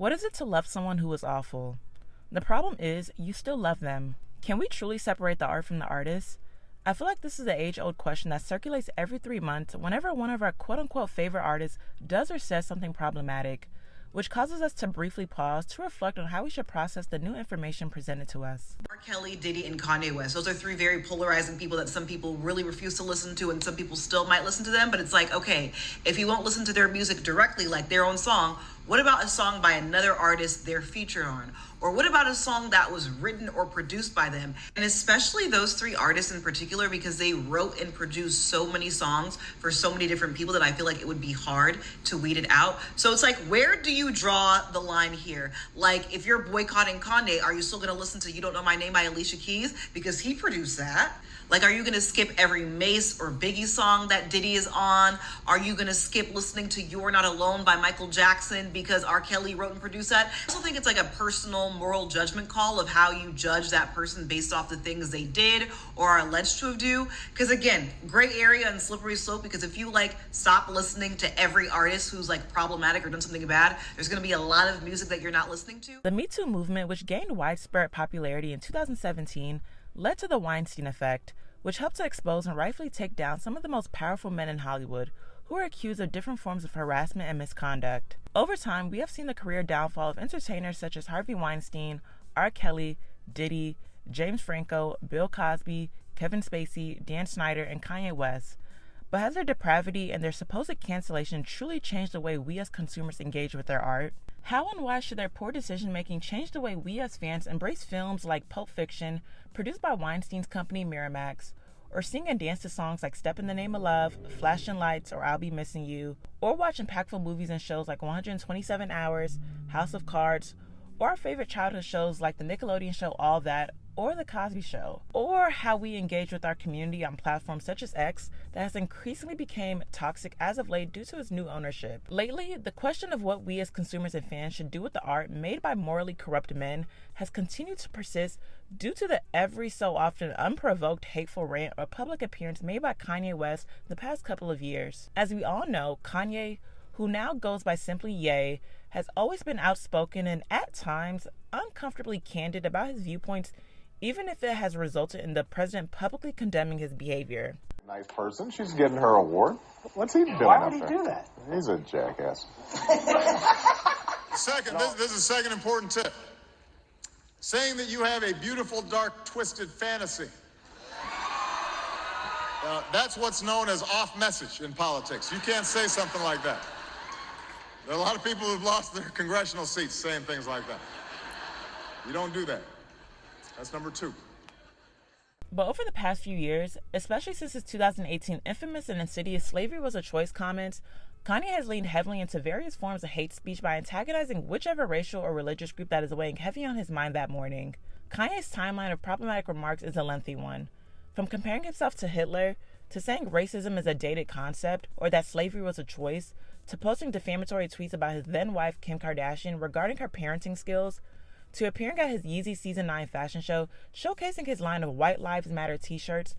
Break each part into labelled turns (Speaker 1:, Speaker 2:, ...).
Speaker 1: What is it to love someone who is awful? The problem is, you still love them. Can we truly separate the art from the artist? I feel like this is an age-old question that circulates every 3 months whenever one of our quote-unquote favorite artists does or says something problematic, which causes us to briefly pause to reflect on how we should process the new information presented to us.
Speaker 2: R. Kelly, Diddy, and Kanye West. Those are 3 very polarizing people that some people really refuse to listen to, and some people still might listen to them. But it's like, okay, if you won't listen to their music directly, like their own song, what about a song by another artist they're featured on? Or what about a song that was written or produced by them? And especially those 3 artists in particular, because they wrote and produced so many songs for so many different people that I feel like it would be hard to weed it out. So it's like, where do you draw the line here? Like, if you're boycotting Kanye, are you still gonna listen to You Don't Know My Name by Alicia Keys because he produced that? Like, are you gonna skip every Mace or Biggie song that Diddy is on? Are you gonna skip listening to You're Not Alone by Michael Jackson because R. Kelly wrote and produced that? I also think it's like a personal moral judgment call of how you judge that person based off the things they did or are alleged to have do. Because again, gray area and slippery slope, because if you like stop listening to every artist who's like problematic or done something bad, there's gonna be a lot of music that you're not listening to.
Speaker 1: The Me Too movement, which gained widespread popularity in 2017, led to the Weinstein effect, which helped to expose and rightfully take down some of the most powerful men in Hollywood who are accused of different forms of harassment and misconduct. Over time, we have seen the career downfall of entertainers such as Harvey Weinstein, R. Kelly, Diddy, James Franco, Bill Cosby, Kevin Spacey, Dan Schneider, and Kanye West. But has their depravity and their supposed cancellation truly changed the way we as consumers engage with their art? How and why should their poor decision-making change the way we as fans embrace films like Pulp Fiction, produced by Weinstein's company Miramax, or sing and dance to songs like Step in the Name of Love, Flashing Lights, or I'll Be Missing You, or watch impactful movies and shows like 127 Hours, House of Cards, or our favorite childhood shows like the Nickelodeon show All That, or The Cosby Show, or how we engage with our community on platforms such as X that has increasingly become toxic as of late due to its new ownership. Lately, the question of what we as consumers and fans should do with the art made by morally corrupt men has continued to persist due to the every so often unprovoked hateful rant or public appearance made by Kanye West the past couple of years. As we all know, Kanye, who now goes by simply Ye, has always been outspoken and at times uncomfortably candid about his viewpoints, even if it has resulted in the president publicly condemning his behavior.
Speaker 3: Nice person. She's getting her award. What's he doing?
Speaker 4: Why would he do that?
Speaker 3: He's a jackass.
Speaker 5: Second, this is a second important tip. Saying that you have a beautiful, dark, twisted fantasy. That's what's known as off message in politics. You can't say something like that. There are a lot of people who've lost their congressional seats saying things like that. You don't do that. That's number 2.
Speaker 1: But over the past few years, especially since his 2018 infamous and insidious "slavery was a choice" comments, Kanye has leaned heavily into various forms of hate speech by antagonizing whichever racial or religious group that is weighing heavy on his mind that morning. Kanye's timeline of problematic remarks is a lengthy one. From comparing himself to Hitler, to saying racism is a dated concept, or that slavery was a choice, to posting defamatory tweets about his then-wife Kim Kardashian regarding her parenting skills, to appearing at his Yeezy Season 9 fashion show, showcasing his line of White Lives Matter t-shirts,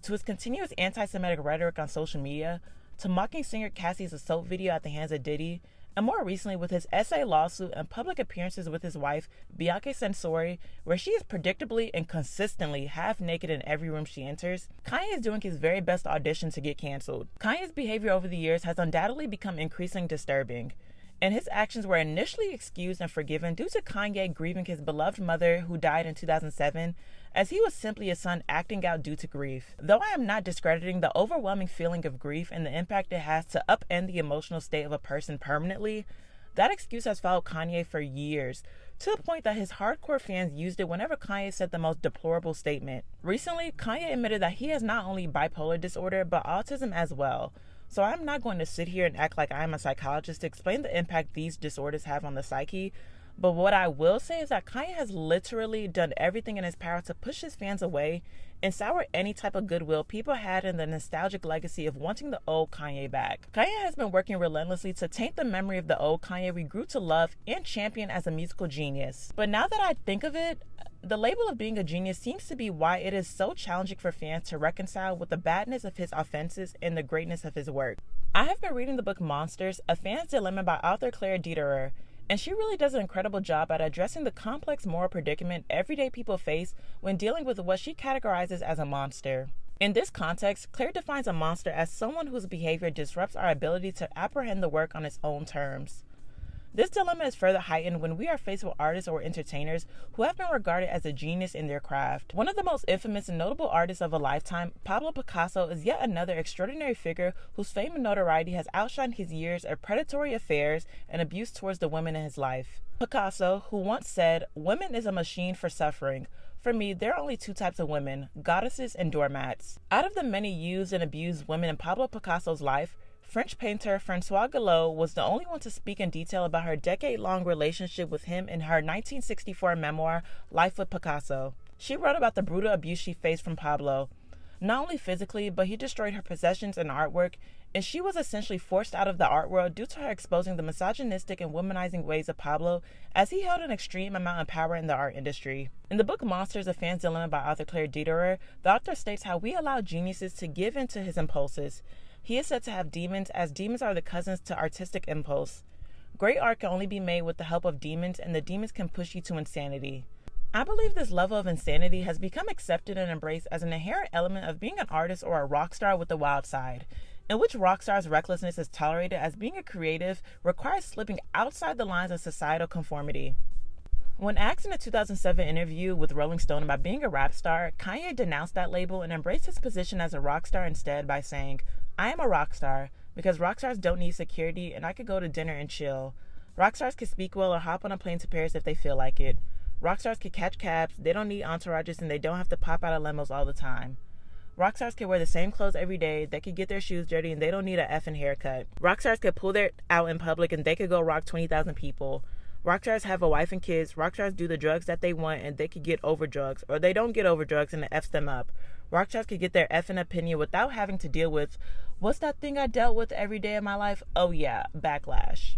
Speaker 1: to his continuous anti-Semitic rhetoric on social media, to mocking singer Cassie's assault video at the hands of Diddy, and more recently with his essay lawsuit and public appearances with his wife, Bianca Censori, where she is predictably and consistently half naked in every room she enters, Kanye is doing his very best audition to get canceled. Kanye's behavior over the years has undoubtedly become increasingly disturbing, and his actions were initially excused and forgiven due to Kanye grieving his beloved mother who died in 2007, as he was simply a son acting out due to grief. Though I am not discrediting the overwhelming feeling of grief and the impact it has to upend the emotional state of a person permanently, that excuse has followed Kanye for years, to the point that his hardcore fans used it whenever Kanye said the most deplorable statement. Recently, Kanye admitted that he has not only bipolar disorder, but autism as well. So I'm not going to sit here and act like I'm a psychologist to explain the impact these disorders have on the psyche, but what I will say is that Kanye has literally done everything in his power to push his fans away and sour any type of goodwill people had in the nostalgic legacy of wanting the old Kanye back. Kanye has been working relentlessly to taint the memory of the old Kanye we grew to love and champion as a musical genius. But now that I think of it, the label of being a genius seems to be why it is so challenging for fans to reconcile with the badness of his offenses and the greatness of his work. I have been reading the book Monsters, A Fan's Dilemma by author Claire Dederer, And she really does an incredible job at addressing the complex moral predicament everyday people face when dealing with what she categorizes as a monster. In this context, Claire defines a monster as someone whose behavior disrupts our ability to apprehend the work on its own terms. This dilemma is further heightened when we are faced with artists or entertainers who have been regarded as a genius in their craft. One of the most infamous and notable artists of a lifetime, Pablo Picasso, is yet another extraordinary figure whose fame and notoriety has outshined his years of predatory affairs and abuse towards the women in his life. Picasso, who once said, "Women is a machine for suffering. For me, there are only two types of women, goddesses and doormats." Out of the many used and abused women in Pablo Picasso's life, French painter Françoise Gallot was the only one to speak in detail about her decade-long relationship with him in her 1964 memoir, Life with Picasso. She wrote about the brutal abuse she faced from Pablo. Not only physically, but he destroyed her possessions and artwork, and she was essentially forced out of the art world due to her exposing the misogynistic and womanizing ways of Pablo, as he held an extreme amount of power in the art industry. In the book Monsters, A Fan's Dilemma by author Claire Dederer, the author states how we allow geniuses to give in to his impulses. He is said to have demons, as demons are the cousins to artistic impulse. Great art can only be made with the help of demons, and the demons can push you to insanity. I believe this level of insanity has become accepted and embraced as an inherent element of being an artist or a rock star with a wild side, in which rock stars' recklessness is tolerated as being a creative requires slipping outside the lines of societal conformity. When asked in a 2007 interview with Rolling Stone about being a rap star, Kanye denounced that label and embraced his position as a rock star instead by saying, "I am a rock star because rock stars don't need security and I could go to dinner and chill. Rock stars can speak well or hop on a plane to Paris if they feel like it. Rock stars can catch cabs, they don't need entourages, and they don't have to pop out of limos all the time. Rock stars can wear the same clothes every day, they could get their shoes dirty, and they don't need a effing haircut. Rock stars could pull their out in public and they could go rock 20,000 people. Rock stars have a wife and kids. Rock stars do the drugs that they want and they could get over drugs, or they don't get over drugs and it F's them up. Rock stars could get their effing opinion without having to deal with, what's that thing I dealt with every day of my life? Oh yeah, backlash."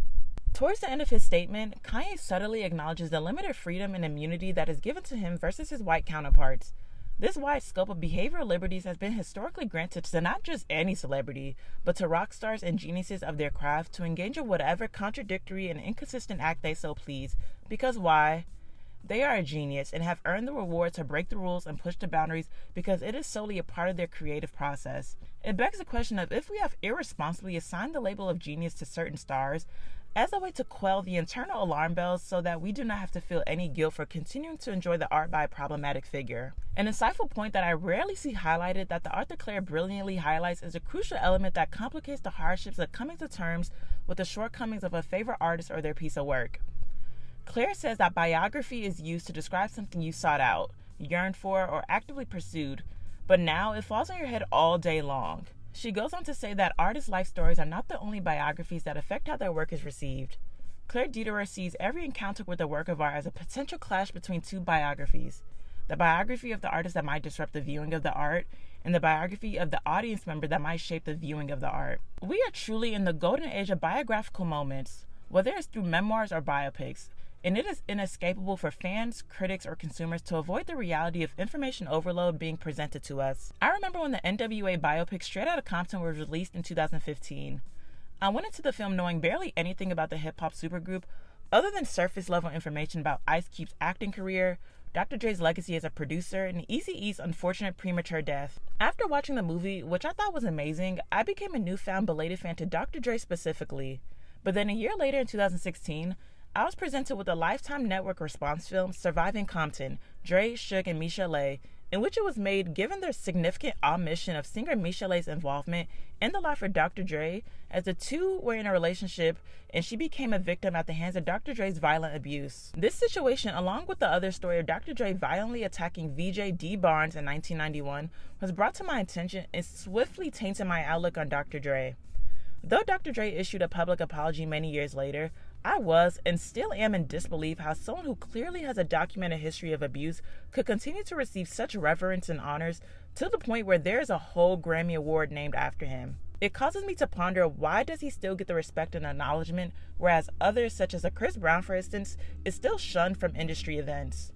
Speaker 1: Towards the end of his statement, Kanye subtly acknowledges the limited freedom and immunity that is given to him versus his white counterparts. This wide scope of behavioral liberties has been historically granted to not just any celebrity, but to rock stars and geniuses of their craft to engage in whatever contradictory and inconsistent act they so please. Because why? They are a genius and have earned the reward to break the rules and push the boundaries because it is solely a part of their creative process. It begs the question of if we have irresponsibly assigned the label of genius to certain stars as a way to quell the internal alarm bells so that we do not have to feel any guilt for continuing to enjoy the art by a problematic figure. An insightful point that I rarely see highlighted that the author Claire brilliantly highlights is a crucial element that complicates the hardships of coming to terms with the shortcomings of a favorite artist or their piece of work. Claire says that biography is used to describe something you sought out, yearned for, or actively pursued, but now it falls on your head all day long. She goes on to say that artists' life stories are not the only biographies that affect how their work is received. Claire Dederer sees every encounter with a work of art as a potential clash between two biographies: the biography of the artist that might disrupt the viewing of the art, and the biography of the audience member that might shape the viewing of the art. We are truly in the golden age of biographical moments, whether it's through memoirs or biopics, and it is inescapable for fans, critics, or consumers to avoid the reality of information overload being presented to us. I remember when the NWA biopic Straight Outta Compton was released in 2015. I went into the film knowing barely anything about the hip-hop supergroup, other than surface-level information about Ice Cube's acting career, Dr. Dre's legacy as a producer, and Eazy-E's unfortunate premature death. After watching the movie, which I thought was amazing, I became a newfound belated fan to Dr. Dre specifically. But then a year later in 2016, I was presented with a Lifetime Network response film, Surviving Compton, Dre, Suge, and Michel'le, in which it was made given the significant omission of singer Michel'le's involvement in the life of Dr. Dre, as the two were in a relationship and she became a victim at the hands of Dr. Dre's violent abuse. This situation, along with the other story of Dr. Dre violently attacking VJ D. Barnes in 1991, was brought to my attention and swiftly tainted my outlook on Dr. Dre. Though Dr. Dre issued a public apology many years later, I was and still am in disbelief how someone who clearly has a documented history of abuse could continue to receive such reverence and honors to the point where there is a whole Grammy Award named after him. It causes me to ponder, why does he still get the respect and acknowledgement, whereas others, such as a Chris Brown for instance, is still shunned from industry events?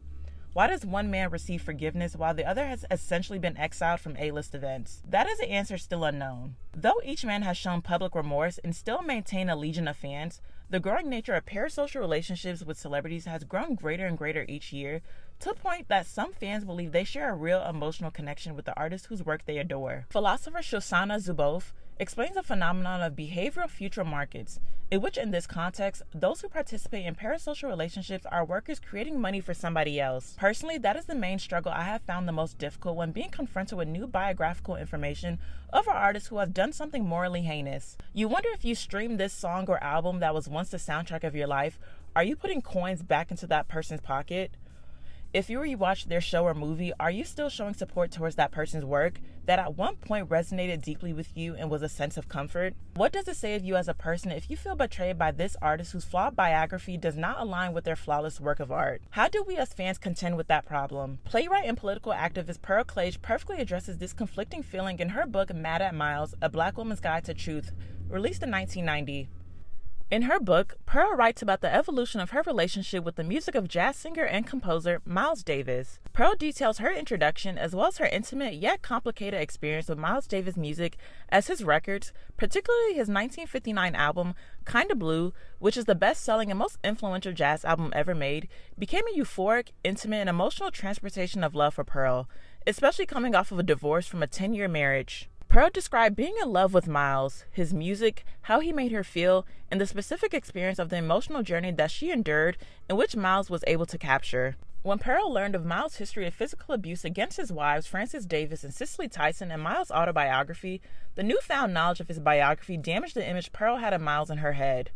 Speaker 1: Why does one man receive forgiveness while the other has essentially been exiled from A-list events? That is an answer still unknown. Though each man has shown public remorse and still maintain a legion of fans, The growing nature of parasocial relationships with celebrities has grown greater and greater each year, to the point that some fans believe they share a real emotional connection with the artists whose work they adore. Philosopher Shoshana Zuboff explains the phenomenon of behavioral future markets, in which in this context, those who participate in parasocial relationships are workers creating money for somebody else. Personally, that is the main struggle I have found the most difficult when being confronted with new biographical information of an artist who has done something morally heinous. You wonder if you stream this song or album that was once the soundtrack of your life, are you putting coins back into that person's pocket? If you rewatch their show or movie, are you still showing support towards that person's work that at one point resonated deeply with you and was a sense of comfort? What does it say of you as a person if you feel betrayed by this artist whose flawed biography does not align with their flawless work of art? How do we as fans contend with that problem? Playwright and political activist Pearl Clage perfectly addresses this conflicting feeling in her book Mad at Miles, A Black Woman's Guide to Truth, released in 1990. In her book, Pearl writes about the evolution of her relationship with the music of jazz singer and composer Miles Davis. Pearl details her introduction as well as her intimate yet complicated experience with Miles Davis' music as his records, particularly his 1959 album, Kinda Blue, which is the best-selling and most influential jazz album ever made, became a euphoric, intimate, and emotional transportation of love for Pearl, especially coming off of a divorce from a 10-year marriage. Pearl described being in love with Miles, his music, how he made her feel, and the specific experience of the emotional journey that she endured in which Miles was able to capture. When Pearl learned of Miles' history of physical abuse against his wives, Frances Davis and Cicely Tyson, and Miles' autobiography, the newfound knowledge of his biography damaged the image Pearl had of Miles in her head.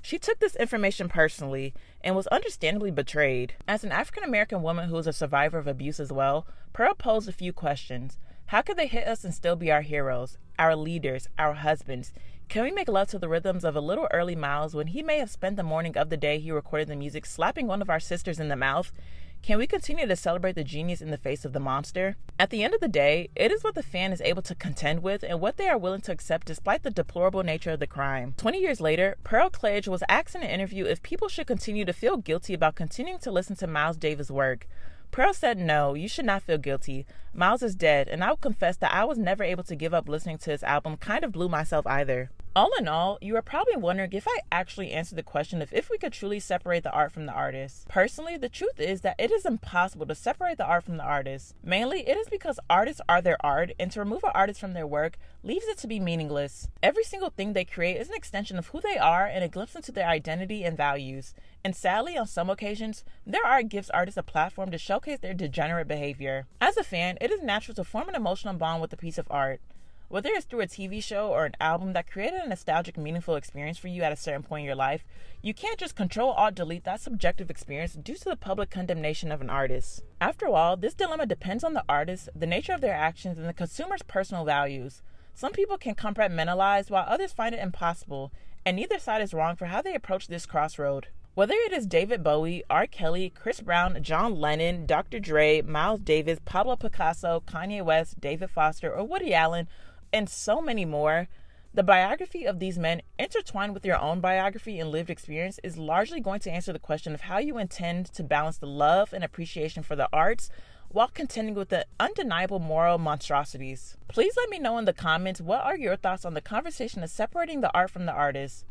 Speaker 1: She took this information personally and was understandably betrayed. As an African-American woman who is a survivor of abuse as well, Pearl posed a few questions. How could they hit us and still be our heroes, our leaders, our husbands? Can we make love to the rhythms of a little early Miles when he may have spent the morning of the day he recorded the music slapping one of our sisters in the mouth? Can we continue to celebrate the genius in the face of the monster? At the end of the day, it is what the fan is able to contend with and what they are willing to accept despite the deplorable nature of the crime. 20 years later, Pearl Clage was asked in an interview if people should continue to feel guilty about continuing to listen to Miles Davis' work. Pearl said, "No, you should not feel guilty. Miles is dead, and I will confess that I was never able to give up listening to his album Kind of Blue myself either." All in all, you are probably wondering if I actually answered the question of if we could truly separate the art from the artist. Personally, the truth is that it is impossible to separate the art from the artist. Mainly, it is because artists are their art, and to remove an artist from their work leaves it to be meaningless. Every single thing they create is an extension of who they are and a glimpse into their identity and values. And sadly, on some occasions, their art gives artists a platform to showcase their degenerate behavior. As a fan, it is natural to form an emotional bond with a piece of art. Whether it's through a TV show or an album that created a nostalgic, meaningful experience for you at a certain point in your life, you can't just Control-Alt-Delete that subjective experience due to the public condemnation of an artist. After all, this dilemma depends on the artist, the nature of their actions, and the consumer's personal values. Some people can compartmentalize while others find it impossible, and neither side is wrong for how they approach this crossroad. Whether it is David Bowie, R. Kelly, Chris Brown, John Lennon, Dr. Dre, Miles Davis, Pablo Picasso, Kanye West, David Foster, or Woody Allen, and so many more, the biography of these men, intertwined with your own biography and lived experience, is largely going to answer the question of how you intend to balance the love and appreciation for the arts while contending with the undeniable moral monstrosities. Please let me know in the comments what are your thoughts on the conversation of separating the art from the artist.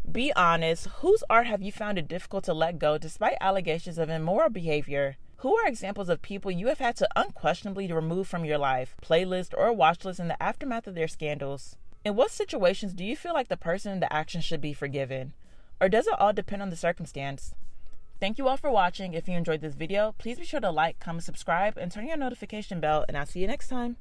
Speaker 1: Be honest, whose art have you found it difficult to let go despite allegations of immoral behavior? Who are examples of people you have had to unquestionably remove from your life, playlist, or watch list in the aftermath of their scandals? In what situations do you feel like the person in the action should be forgiven? Or does it all depend on the circumstance? Thank you all for watching. If you enjoyed this video, please be sure to like, comment, subscribe, and turn your notification bell, and I'll see you next time.